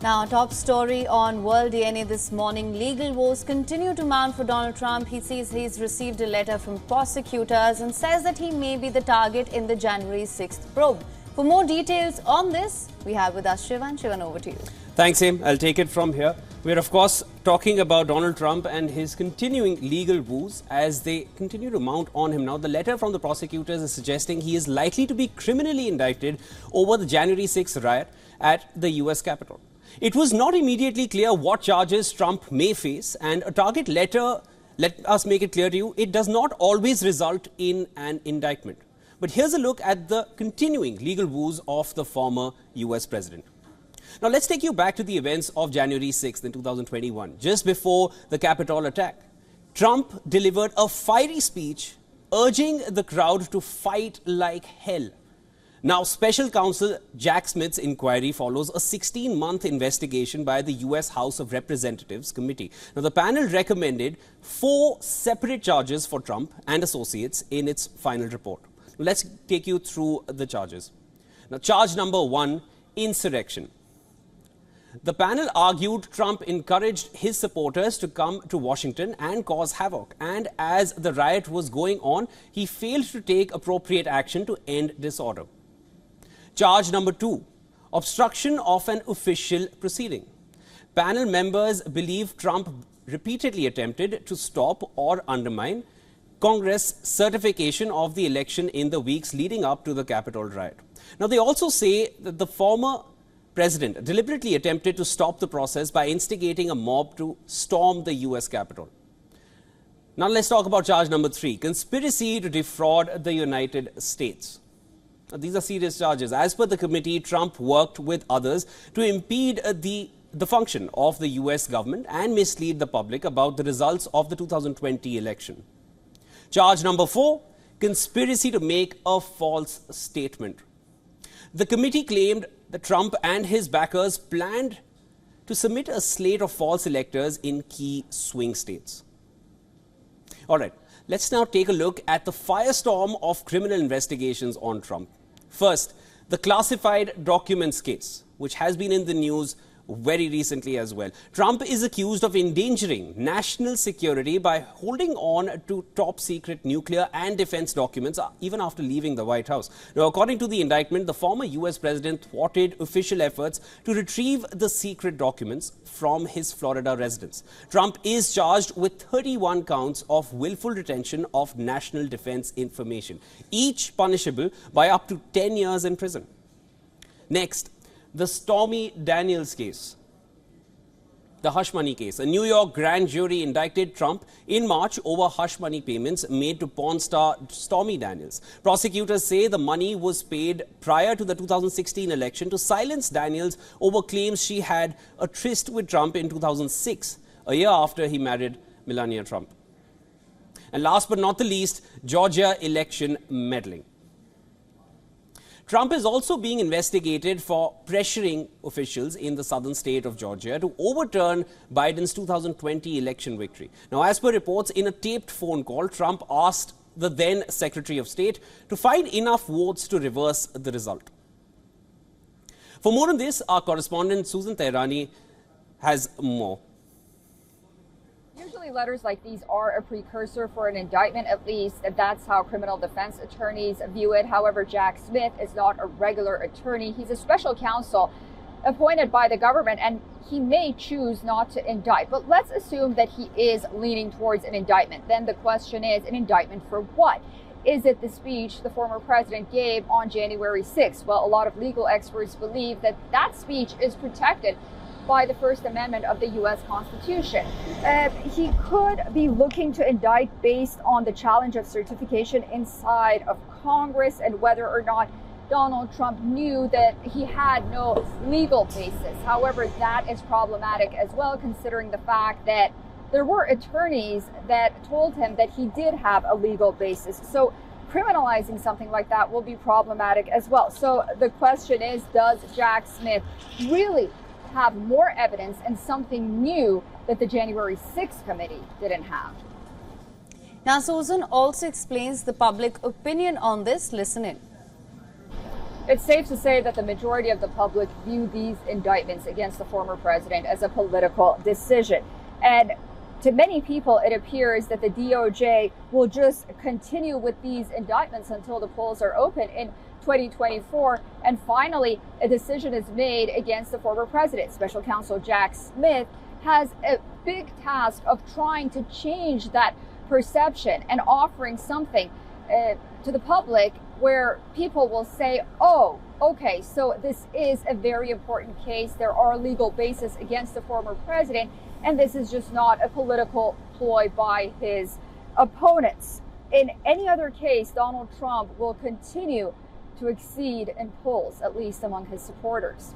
Now, top story on World DNA this morning. Legal woes continue to mount for Donald Trump. He says he's received a letter from prosecutors and says that he may be the target in the January 6th probe. For more details on this, we have with us Shivan. Shivan, over to you. Thanks, Aim. I'll take it from here. We're, of course, talking about Donald Trump and his continuing legal woes as they continue to mount on him. Now, the letter from the prosecutors is suggesting he is likely to be criminally indicted over the January 6th riot at the US Capitol. It was not immediately clear what charges Trump may face, and a target letter, let us make it clear to you, it does not always result in an indictment. But here's a look at the continuing legal woes of the former US president. Now, let's take you back to the events of January 6th in 2021, just before the Capitol attack. Trump delivered a fiery speech urging the crowd to fight like hell. Now, special counsel Jack Smith's inquiry follows a 16-month investigation by the US House of Representatives committee. Now, the panel recommended 4 separate charges for Trump and associates in its final report. Let's take you through the charges. Now, charge number 1, insurrection. The panel argued Trump encouraged his supporters to come to Washington and cause havoc. And as the riot was going on, he failed to take appropriate action to end disorder. Charge number 2, obstruction of an official proceeding. Panel members believe Trump repeatedly attempted to stop or undermine Congress certification of the election in the weeks leading up to the Capitol riot. Now, they also say that the former president deliberately attempted to stop the process by instigating a mob to storm the US Capitol. Now, let's talk about charge number 3, conspiracy to defraud the United States. Now, these are serious charges. As per the committee, Trump worked with others to impede the function of the US government and mislead the public about the results of the 2020 election. Charge number 4, conspiracy to make a false statement. The committee claimed that Trump and his backers planned to submit a slate of false electors in key swing states. All right, let's now take a look at the firestorm of criminal investigations on Trump. First, the classified documents case, which has been in the news very recently as well. Trump is accused of endangering national security by holding on to top secret nuclear and defense documents even after leaving the White House. Now, according to the indictment, the former US president thwarted official efforts to retrieve the secret documents from his Florida residence. Trump is charged with 31 counts of willful retention of national defense information, each punishable by up to 10 years in prison. Next, the Stormy Daniels case, the hush money case. A New York grand jury indicted Trump in March over hush money payments made to porn star Stormy Daniels. Prosecutors say the money was paid prior to the 2016 election to silence Daniels over claims she had a tryst with Trump in 2006, a year after he married Melania Trump. And last but not the least, Georgia election meddling. Trump is also being investigated for pressuring officials in the southern state of Georgia to overturn Biden's 2020 election victory. Now, as per reports, in a taped phone call, Trump asked the then Secretary of State to find enough votes to reverse the result. For more on this, our correspondent Susan Tehrani has more. Usually letters like these are a precursor for an indictment, at least that's how criminal defense attorneys view it. However, Jack Smith is not a regular attorney. He's a special counsel appointed by the government, and he may choose not to indict. But let's assume that he is leaning towards an indictment. Then the question is, an indictment for what? Is it the speech the former president gave on January 6th? Well, a lot of legal experts believe that that speech is protected by the First Amendment of the U.S. Constitution. He could be looking to indict based on the challenge of certification inside of Congress and whether or not Donald Trump knew that he had no legal basis. However, that is problematic as well, considering the fact that there were attorneys that told him that he did have a legal basis. So criminalizing something like that will be problematic as well. So the question is, does Jack Smith really have more evidence and something new that the January 6th committee didn't have? Now, Susan also explains the public opinion on this. Listen in. It's safe to say that the majority of the public view these indictments against the former president as a political decision. And to many people, it appears that the DOJ will just continue with these indictments until the polls are open in 2024. And finally, a decision is made against the former president. Special counsel Jack Smith has a big task of trying to change that perception and offering something to the public where people will say, oh, okay, so this is a very important case. There are legal bases against the former president, and this is just not a political ploy by his opponents. In any other case, Donald Trump will continue to exceed in polls, at least among his supporters.